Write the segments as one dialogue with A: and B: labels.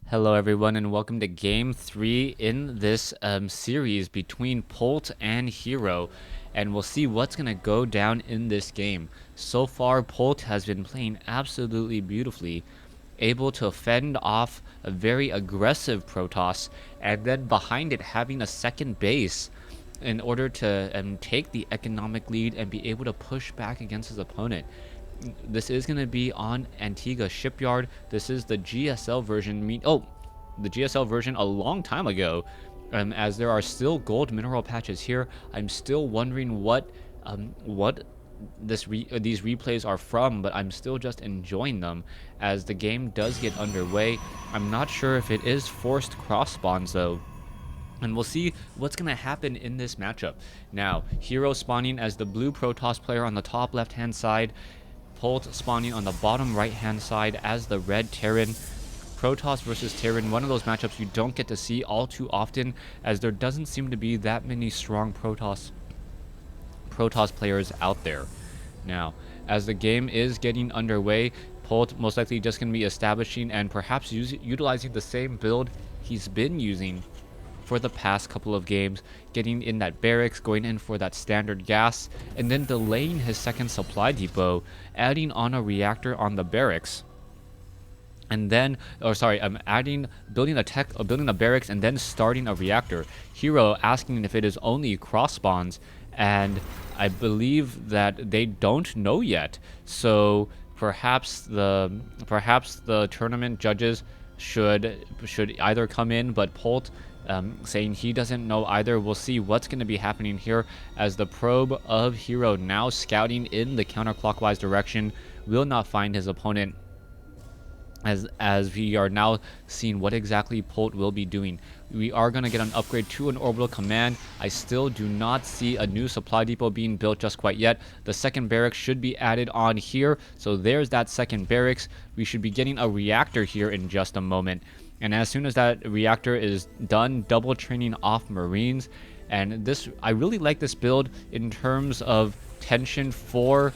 A: Hello everyone and welcome to game 3 in this series between Polt and Hero, and we'll see what's going to go down in this game. So far Polt has been playing absolutely beautifully, able to fend off a very aggressive Protoss, and then behind it having a second base in order to take the economic lead and be able to push back against his opponent. This is going to be on Antigua Shipyard. This is the GSL version. The GSL version a long time ago. As there are still gold mineral patches here, I'm still wondering what these replays are from, but I'm still just enjoying them as the game does get underway. I'm not sure if it is forced cross spawns though. And we'll see what's going to happen in this matchup. Now, Hero spawning as the blue Protoss player on the top left-hand side. Polt spawning on the bottom right-hand side as the red Terran. Protoss versus Terran, one of those matchups you don't get to see all too often, as there doesn't seem to be that many strong Protoss players out there. Now, as the game is getting underway, Polt most likely just going to be establishing and perhaps utilizing the same build he's been using for the past couple of games, getting in that barracks, going in for that standard gas, and then delaying his second supply depot, adding on a reactor on the barracks. And then, building a barracks and then starting a reactor. Hero asking if it is only cross spawns, and I believe that they don't know yet. So perhaps the tournament judges should either come in, but Polt saying he doesn't know either. We'll see what's going to be happening here as the probe of Hero now scouting in the counterclockwise direction will not find his opponent, as we are now seeing what exactly Polt will be doing. We are going to get an upgrade to an orbital command. I still do not see a new supply depot being built just quite yet. The second barracks should be added on here, so there's that second barracks. We should be getting a reactor here in just a moment. And as soon as that reactor is done, double training off Marines. And this, I really like this build in terms of tension for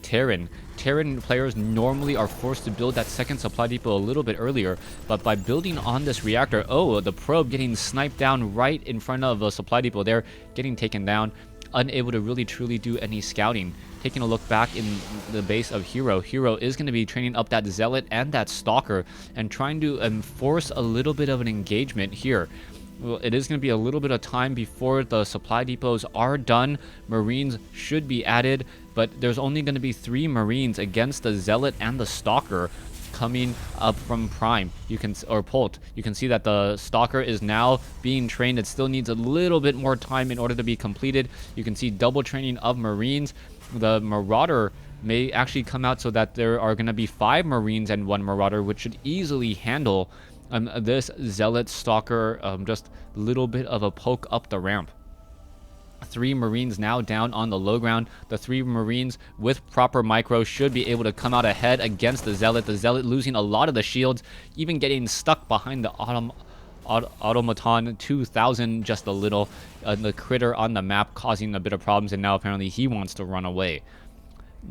A: Terran. Terran players normally are forced to build that second supply depot a little bit earlier, but by building on this reactor, the probe getting sniped down right in front of a supply depot there, getting taken down, unable to really truly do any scouting. Taking a look back in the base of Hero is going to be training up that Zealot and that Stalker and trying to force a little bit of an engagement here. Well, it is going to be a little bit of time before the supply depots are done. Marines should be added, but there's only going to be 3 Marines against the Zealot and the Stalker coming up from Prime. Polt. You can see that the Stalker is now being trained. It still needs a little bit more time in order to be completed. You can see double training of Marines. The Marauder may actually come out so that there are going to be 5 Marines and 1 Marauder, which should easily handle this Zealot Stalker. Just a little bit of a poke up the ramp. 3 Marines now down on the low ground. The 3 Marines with proper micro should be able to come out ahead against the Zealot. The Zealot losing a lot of the shields, even getting stuck behind the Automaton 2000 just a little. The critter on the map causing a bit of problems, and now apparently he wants to run away.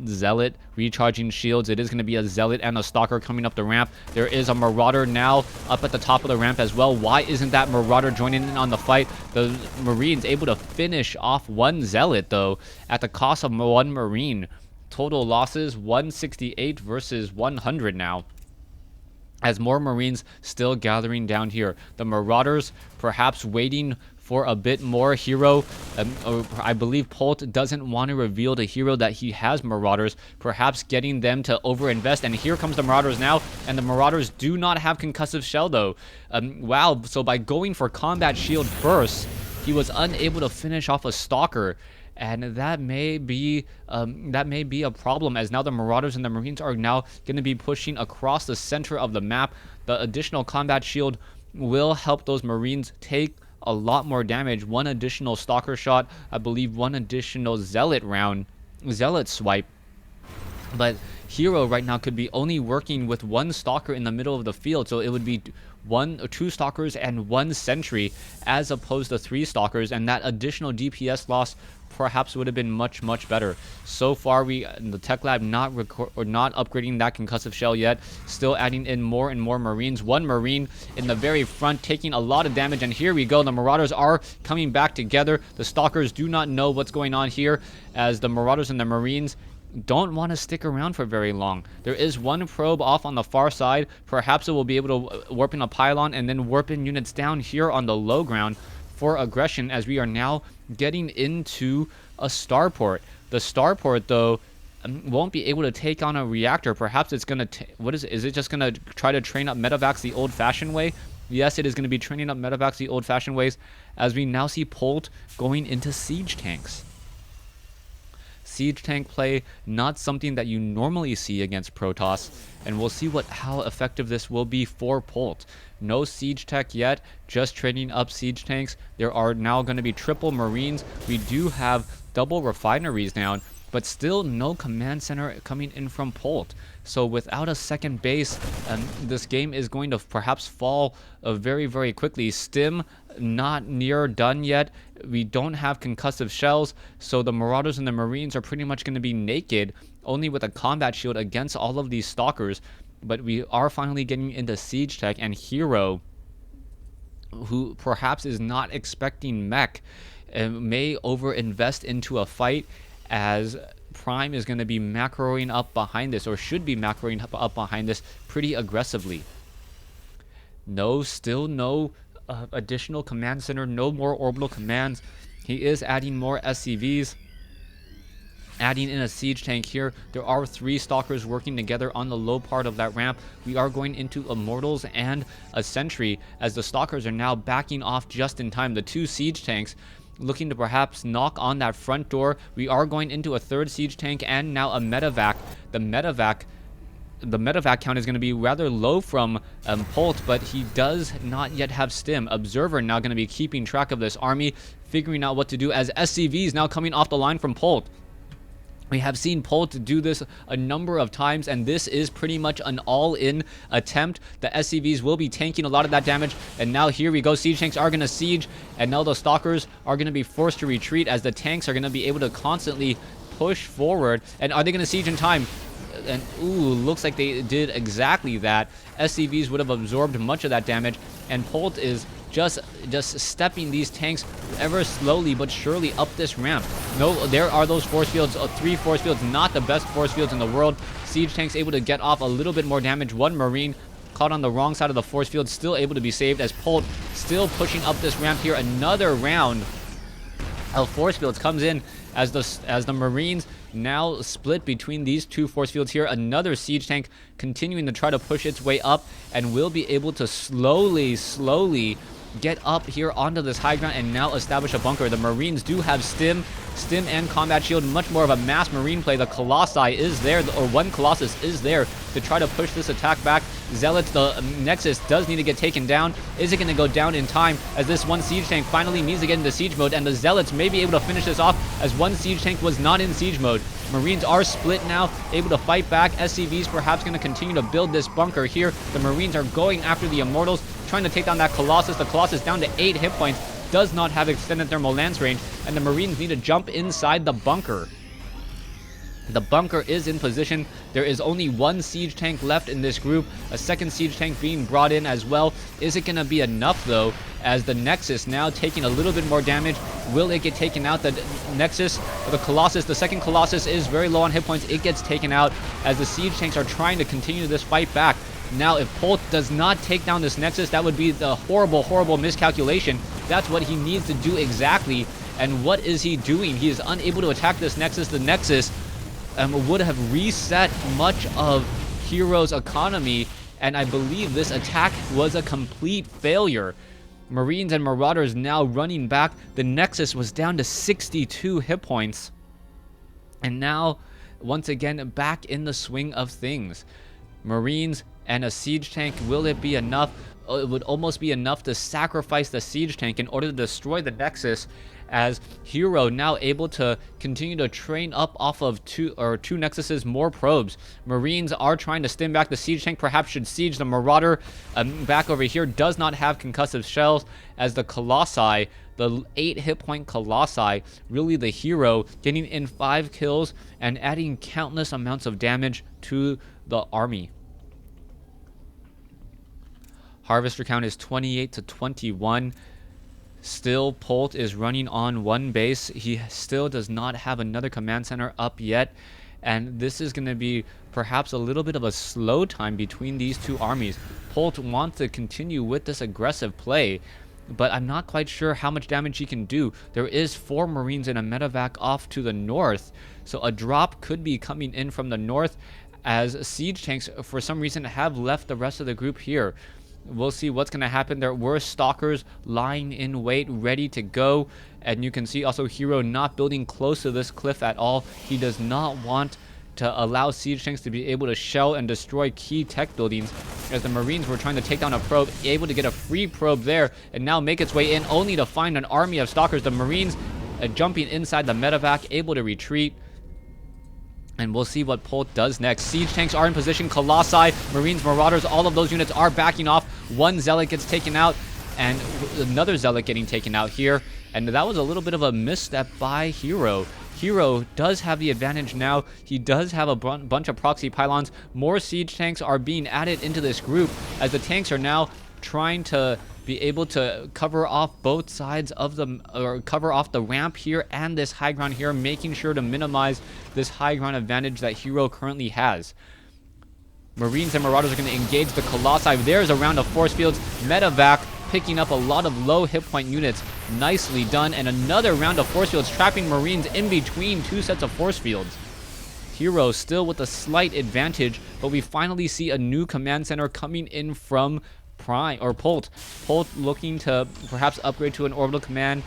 A: Zealot recharging shields. It is going to be a Zealot and a Stalker coming up the ramp. There is a Marauder now up at the top of the ramp as well. Why isn't that Marauder joining in on the fight? The Marines able to finish off 1 Zealot though at the cost of 1 Marine. Total losses 168 versus 100 now, as more Marines still gathering down here. The Marauders perhaps waiting for a bit more. Hero, I believe Polt doesn't want to reveal to Hero that he has Marauders, perhaps getting them to overinvest. And here comes the Marauders now, and the Marauders do not have concussive shell though. Wow, so by going for combat shield first, he was unable to finish off a Stalker. And that may be a problem, as now the Marauders and the Marines are now going to be pushing across the center of the map. The additional combat shield will help those Marines take a lot more damage. 1 additional Stalker shot, I believe 1 additional Zealot swipe. But Hero right now could be only working with 1 Stalker in the middle of the field, so it would be 1 or 2 Stalkers and 1 Sentry as opposed to 3 Stalkers, and that additional DPS loss perhaps would have been much better. So far, the tech lab not upgrading that concussive shell yet. Still adding in more and more Marines. One Marine in the very front taking a lot of damage, and here we go. The Marauders are coming back together. The Stalkers do not know what's going on here, as the Marauders and the Marines don't want to stick around for very long. There is one probe off on the far side. Perhaps it will be able to warp in a pylon and then warp in units down here on the low ground for aggression, as we are now getting into a starport. The starport, though, won't be able to take on a reactor. Perhaps it's going to... What is it? Is it just going to try to train up medevacs the old-fashioned way? Yes, it is going to be training up medevacs the old-fashioned ways, as we now see Polt going into siege tanks. Siege tank play, not something that you normally see against Protoss, and we'll see how effective this will be for Polt. No siege tech yet, just training up siege tanks. There are now going to be triple Marines. We do have double refineries down, but still no command center coming in from Polt. So without a second base, this game is going to perhaps fall very quickly. Stim not near done yet. We don't have concussive shells, so the Marauders and the Marines are pretty much going to be naked, only with a combat shield against all of these Stalkers. But we are finally getting into siege tech, and Hero, who perhaps is not expecting mech, may overinvest into a fight, as Prime is going to be macroing up behind this, or should be macroing up behind this pretty aggressively. Still no additional command center, no more orbital commands. He is adding more SCVs, adding in a siege tank here. There are 3 Stalkers working together on the low part of that ramp. We are going into Immortals and a Sentry, as the Stalkers are now backing off just in time. The 2 siege tanks looking to perhaps knock on that front door. We are going into a 3rd siege tank and now a medevac. The medevac count is going to be rather low from Polt, but he does not yet have Stim. Observer now going to be keeping track of this army, figuring out what to do, as SCVs now coming off the line from Polt. We have seen Polt do this a number of times, and this is pretty much an all-in attempt. The SCVs will be tanking a lot of that damage, and now here we go. Siege tanks are going to siege, and now the Stalkers are going to be forced to retreat, as the tanks are going to be able to constantly push forward. And are they going to siege in time? And ooh, looks like they did exactly that. SCVs would have absorbed much of that damage, and Polt is just stepping these tanks ever slowly but surely up this ramp. No, there are those force fields, 3 force fields, not the best force fields in the world. Siege tanks able to get off a little bit more damage. One Marine caught on the wrong side of the force field, still able to be saved, as Polt still pushing up this ramp here. Another round of force fields comes in, as the Marines now split between these 2 force fields here. Another siege tank continuing to try to push its way up, and will be able to slowly get up here onto this high ground and now establish a bunker. The Marines do have Stim and combat shield, much more of a mass Marine play. The Colossi is there, or one Colossus is there to try to push this attack back. Zealots, the Nexus does need to get taken down. Is it going to go down in time, as this one siege tank finally needs to get into siege mode, and the Zealots may be able to finish this off, as one siege tank was not in siege mode. Marines are split now, able to fight back. SCVs perhaps going to continue to build this bunker here. The Marines are going after the Immortals, trying to take down that Colossus. The Colossus down to 8 hit points, does not have extended thermal lance range, and the Marines need to jump inside the bunker. The bunker is in position. There is only 1 siege tank left in this group. A 2nd siege tank being brought in as well. Is it going to be enough, though, as the Nexus now taking a little bit more damage? Will it get taken out? The Nexus, or the Colossus, the 2nd Colossus is very low on hit points. It gets taken out, as the siege tanks are trying to continue this fight back. Now, if Polt does not take down this Nexus, that would be the horrible miscalculation. That's what he needs to do exactly. And what is he doing? He is unable to attack this Nexus. The Nexus would have reset much of Hero's economy, and I believe this attack was a complete failure. Marines and Marauders now running back. The Nexus was down to 62 hit points, and now once again back in the swing of things. Marines and a siege tank, will it be enough? It would almost be enough to sacrifice the siege tank in order to destroy the Nexus, as Hero now able to continue to train up off of two Nexuses, more probes. Marines are trying to stim back the siege tank, perhaps should siege the Marauder. Back over here does not have concussive shells, as the Colossi The 8 hit point Colossi, really the hero, getting in 5 kills and adding countless amounts of damage to the army. Harvester count is 28 to 21. Still, Polt is running on one base. He still does not have another command center up yet. And this is going to be perhaps a little bit of a slow time between these two armies. Polt wants to continue with this aggressive play, but I'm not quite sure how much damage he can do. There is 4 Marines in a medevac off to the north, so a drop could be coming in from the north as siege tanks, for some reason, have left the rest of the group here. We'll see what's going to happen. There were stalkers lying in wait, ready to go. And you can see also Hero not building close to this cliff at all. He does not want to allow siege tanks to be able to shell and destroy key tech buildings, as the Marines were trying to take down a probe, able to get a free probe there, and now make its way in, only to find an army of stalkers. The Marines jumping inside the medevac, able to retreat. And we'll see what Polt does next. Siege tanks are in position. Colossi, Marines, Marauders, all of those units are backing off. One Zealot gets taken out, and another Zealot getting taken out here. And that was a little bit of a misstep by Hero. Hero does have the advantage now. He does have a bunch of proxy pylons. More siege tanks are being added into this group, as the tanks are now trying to be able to cover off both sides of the, or cover off the ramp here and this high ground here, making sure to minimize this high ground advantage that Hero currently has. Marines and Marauders are going to engage the Colossi. There's a round of force fields. Medevac picking up a lot of low hit point units. Nicely done. And another round of force fields, trapping Marines in between 2 sets of force fields. Hero still with a slight advantage, but we finally see a new command center coming in from Polt. Polt looking to perhaps upgrade to an orbital command,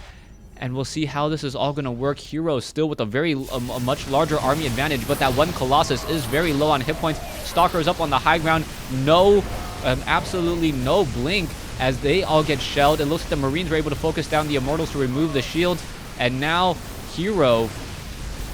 A: and we'll see how this is all going to work. Hero still with a much larger army advantage, but that one Colossus is very low on hit points. Stalkers up on the high ground. No, absolutely no blink as they all get shelled. It looks like the Marines were able to focus down the Immortals to remove the shields, and now Hero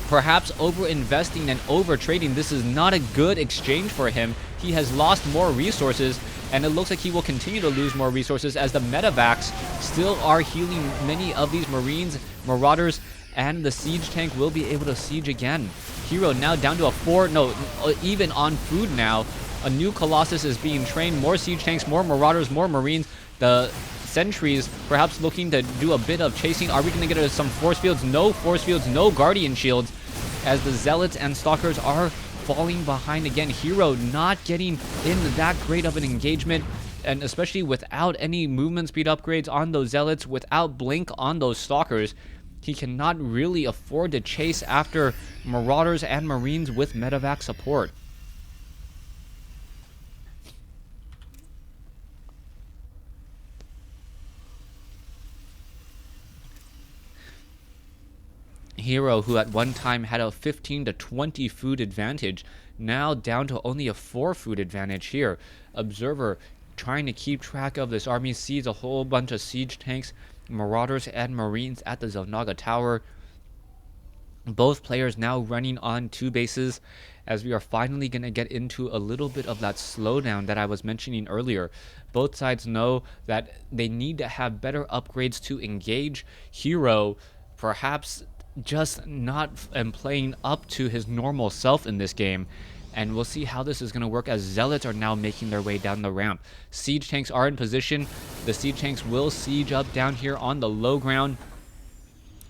A: perhaps over-investing and over-trading. This is not a good exchange for him. He has lost more resources, and it looks like he will continue to lose more resources as the medevacs still are healing many of these Marines, Marauders, and the siege tank will be able to siege again. Hero now down to a 4, no, even on food now. A new Colossus is being trained, more siege tanks, more Marauders, more Marines. The sentries perhaps looking to do a bit of chasing. Are we going to get some force fields? No force fields, no guardian shields, as the Zealots and Stalkers are falling behind again. Hero not getting in that great of an engagement, and especially without any movement speed upgrades on those Zealots, without blink on those Stalkers, he cannot really afford to chase after Marauders and Marines with medevac support. Hero, who at one time had a 15 to 20 food advantage, now down to only a 4 food advantage here. Observer trying to keep track of this army, sees a whole bunch of siege tanks, Marauders, and Marines at the Zelnaga Tower. Both players now running on 2 bases, as we are finally going to get into a little bit of that slowdown that I was mentioning earlier. Both sides know that they need to have better upgrades to engage. Hero perhaps just not playing up to his normal self in this game, and we'll see how this is going to work as Zealots are now making their way down the ramp. Siege tanks are in position. The siege tanks will siege up down here on the low ground.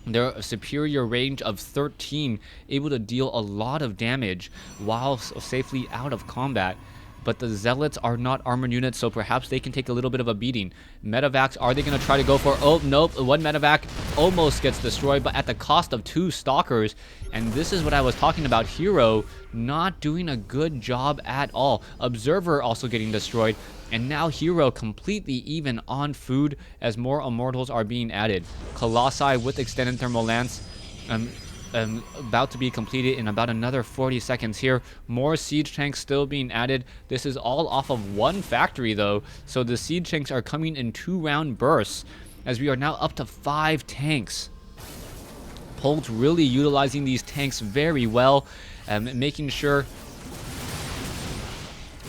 A: They're a superior range of 13, able to deal a lot of damage while safely out of combat. But the Zealots are not armored units, so perhaps they can take a little bit of a beating. Medevacs, are they going to try to go for... Oh, nope. One medevac almost gets destroyed, but at the cost of 2 Stalkers. And this is what I was talking about. Hero not doing a good job at all. Observer also getting destroyed. And now Hero completely even on food as more Immortals are being added. Colossi with extended thermal lance. About to be completed in about another 40 seconds here. More siege tanks still being added. This is all off of 1 factory though, so the siege tanks are coming in 2-round bursts, as we are now up to 5 tanks. Polt really utilizing these tanks very well, making sure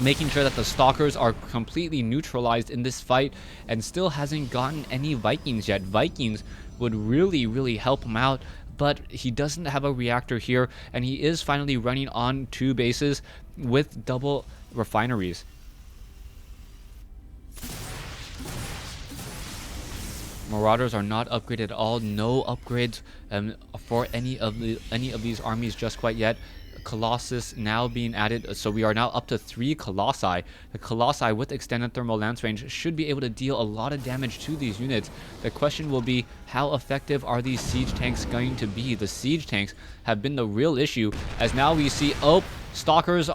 A: making sure that the Stalkers are completely neutralized in this fight, and still hasn't gotten any Vikings yet. Vikings would really help him out, but he doesn't have a reactor here, and he is finally running on 2 bases with double refineries. Marauders are not upgraded at all. No upgrades for any of these armies just quite yet. Colossus now being added, so we are now up to 3 Colossi. The Colossi with extended thermal lance range should be able to deal a lot of damage to these units. The question will be, how effective are these siege tanks going to be? The siege tanks have been the real issue, as now we see, Stalkers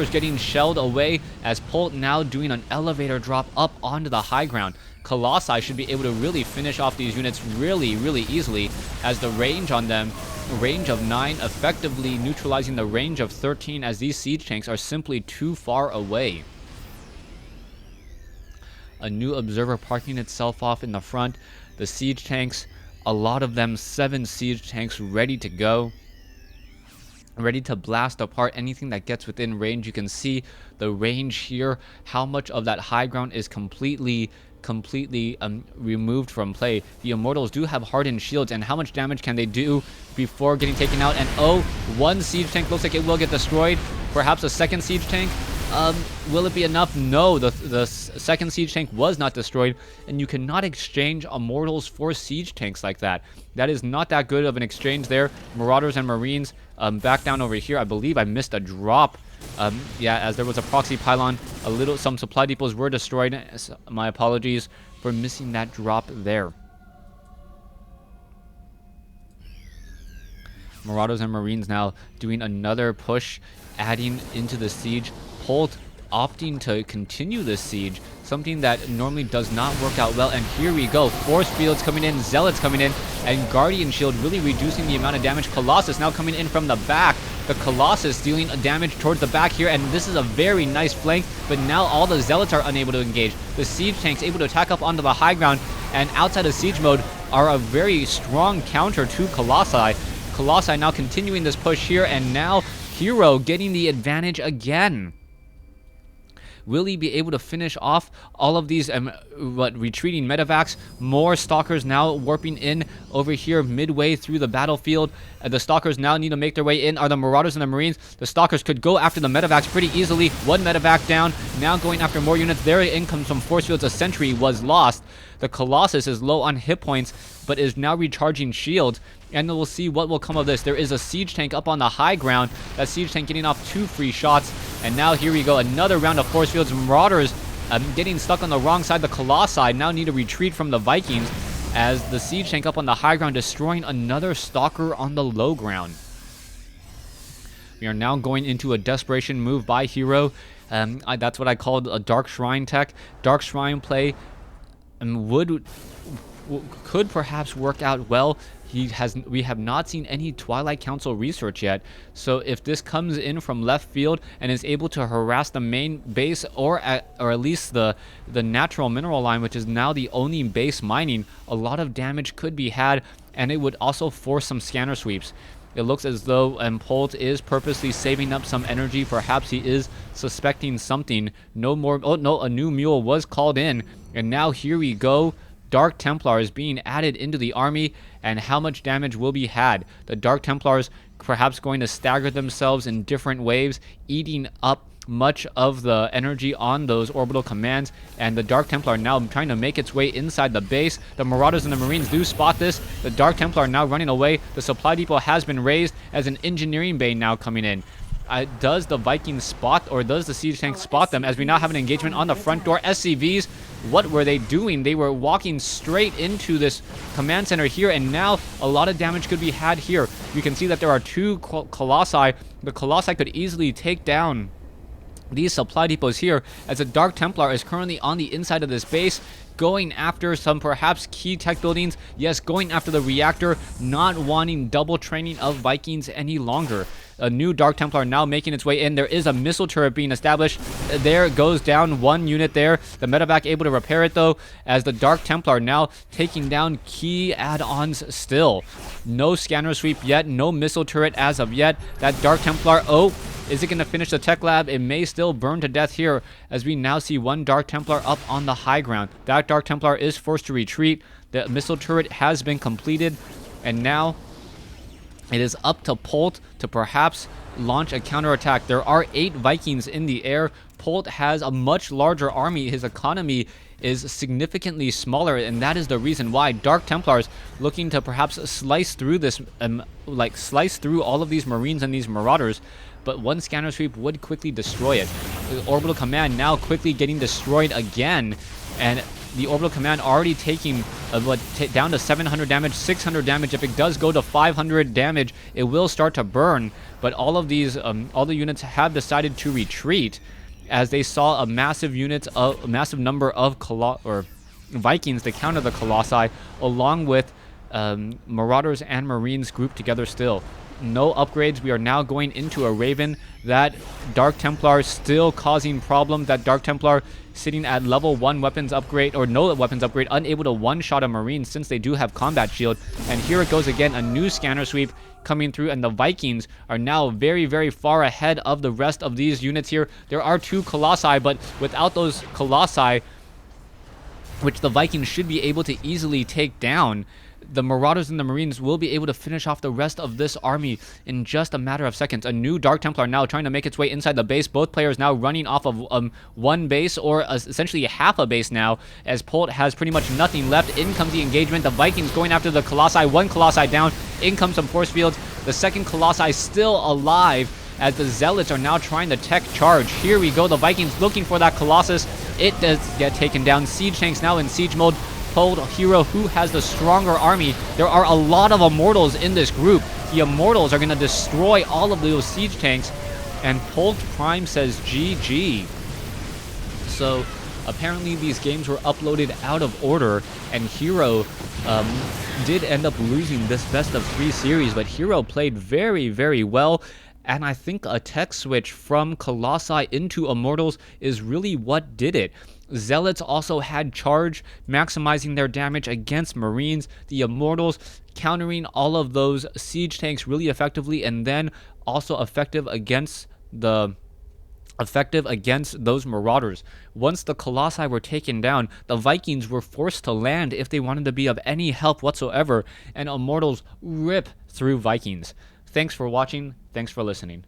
A: getting shelled away, as Polt now doing an elevator drop up onto the high ground. Colossi should be able to really finish off these units really easily, as the range on them, range of 9, effectively neutralizing the range of 13, as these siege tanks are simply too far away. A new observer parking itself off in the front. The siege tanks, a lot of them, 7 siege tanks ready to go, ready to blast apart anything that gets within range. You can see the range here, how much of that high ground is completely removed from play. The Immortals do have hardened shields, and how much damage can they do before getting taken out? And one siege tank looks like it will get destroyed. Perhaps a second siege tank. Will it be enough? No, the second siege tank was not destroyed, and you cannot exchange Immortals for siege tanks like that. That is not that good of an exchange there. Marauders and Marines back down over here. I believe I missed a drop. Yeah, as there was a proxy pylon, some supply depots were destroyed. My apologies for missing that drop there. Marauders and Marines now doing another push, adding into the siege. Polt opting to continue this siege, something that normally does not work out well. And here we go, force fields coming in, zealots coming in, and guardian shield really reducing the amount of damage. Colossus now coming in from the back. The Colossus dealing damage towards the back here, and this is a very nice flank, but now all the zealots are unable to engage. The siege tanks able to attack up onto the high ground, and outside of siege mode are a very strong counter to Colossi. Colossi now continuing this push here, and now Hero getting the advantage again. Will he be able to finish off all of these retreating medevacs? More Stalkers now warping in over here midway through the battlefield. The Stalkers now need to make their way in. Are the Marauders and the Marines? The Stalkers could go after the medevacs pretty easily. 1 medevac down. Now going after more units. There in comes some force fields. A sentry was lost. The Colossus is low on hit points, but is now recharging shields. And we'll see what will come of this. There is a siege tank up on the high ground. That siege tank getting off 2 free shots. And now here we go. Another round of force fields. Marauders getting stuck on the wrong side. The Colossi now need to retreat from the Vikings, as the siege tank up on the high ground destroying another Stalker on the low ground. We are now going into a desperation move by Hero. That's what I called a Dark Shrine tech. Dark Shrine play could perhaps work out well. We have not seen any Twilight Council research yet, so if this comes in from left field and is able to harass the main base, or at least the natural mineral line, which is now the only base mining, a lot of damage could be had, and it would also force some scanner sweeps. It looks as though Polt is purposely saving up some energy. Perhaps he is suspecting something. No more. Oh no, a new mule was called in, and now here we go. Dark Templars being added into the army, and how much damage will be had. The Dark Templars perhaps going to stagger themselves in different waves, eating up much of the energy on those orbital commands, and the Dark Templar now trying to make its way inside the base. The Marauders and the Marines do spot this. The Dark Templar now running away. The supply depot has been raised, as an engineering bay now coming in. Does the Vikings spot, or does the siege tank spot them, as we now have an engagement on the front door? SCVs, what were they doing? They were walking straight into this command center here, and now a lot of damage could be had here. You can see that there are 2 Colossi. The Colossi could easily take down these supply depots here, as a Dark Templar is currently on the inside of this base. going after some perhaps key tech buildings. Yes, going after the reactor, not wanting double training of Vikings any longer. A new Dark Templar now making its way in. There is a missile turret being established. There goes down one unit there. The medevac able to repair it though, as the Dark Templar now taking down key add-ons still. No scanner sweep yet, no missile turret as of yet. That Dark Templar, oh, is it going to finish the tech lab? It may still burn to death here, as we now see one Dark Templar up on the high ground. That Dark Templar is forced to retreat. The missile turret has been completed, and now it is up to Polt to perhaps launch a counterattack. There are 8 Vikings in the air. Polt has a much larger army. His economy is significantly smaller, and that is the reason why Dark Templars looking to perhaps slice through this, slice through all of these Marines and these Marauders. But one scanner sweep would quickly destroy it. The Orbital Command now quickly getting destroyed again, and the Orbital Command already taking down to 700 damage, 600 damage. If it does go to 500 damage, it will start to burn. But all of these, all the units have decided to retreat, as they saw a massive number of Vikings to counter the Colossi, along with Marauders and Marines grouped together still. No upgrades. We are now going into a Raven. That Dark Templar still causing problems. That Dark Templar sitting at level 1 weapons upgrade, or no weapons upgrade, unable to one-shot a Marine since they do have combat shield. And here it goes again, a new scanner sweep coming through, and the Vikings are now very, very far ahead of the rest of these units here. There are 2 Colossi, but without those Colossi, which the Vikings should be able to easily take down, the Marauders and the Marines will be able to finish off the rest of this army in just a matter of seconds. A new Dark Templar now trying to make its way inside the base. Both players now running off of one base, or essentially half a base now, as Polt has pretty much nothing left. In comes the engagement. The Vikings going after the Colossi. One Colossi down. In comes some force fields. The second Colossi still alive, as the Zealots are now trying to tech charge. Here we go. The Vikings looking for that Colossus. It does get taken down. Siege tanks now in siege mode. Polt hero who has the stronger army. There are a lot of Immortals in this group. The Immortals are going to destroy all of those siege tanks, and Polt Prime says GG. So apparently these games were uploaded out of order, and Hero did end up losing this best of 3 series, but Hero played very, very well. And I think a tech switch from Colossi into Immortals is really what did it. Zealots also had charge, maximizing their damage against Marines. The Immortals countering all of those siege tanks really effectively, and then also effective against those Marauders. Once the Colossi were taken down, the Vikings were forced to land if they wanted to be of any help whatsoever, and Immortals rip through Vikings. Thanks for watching. Thanks for listening.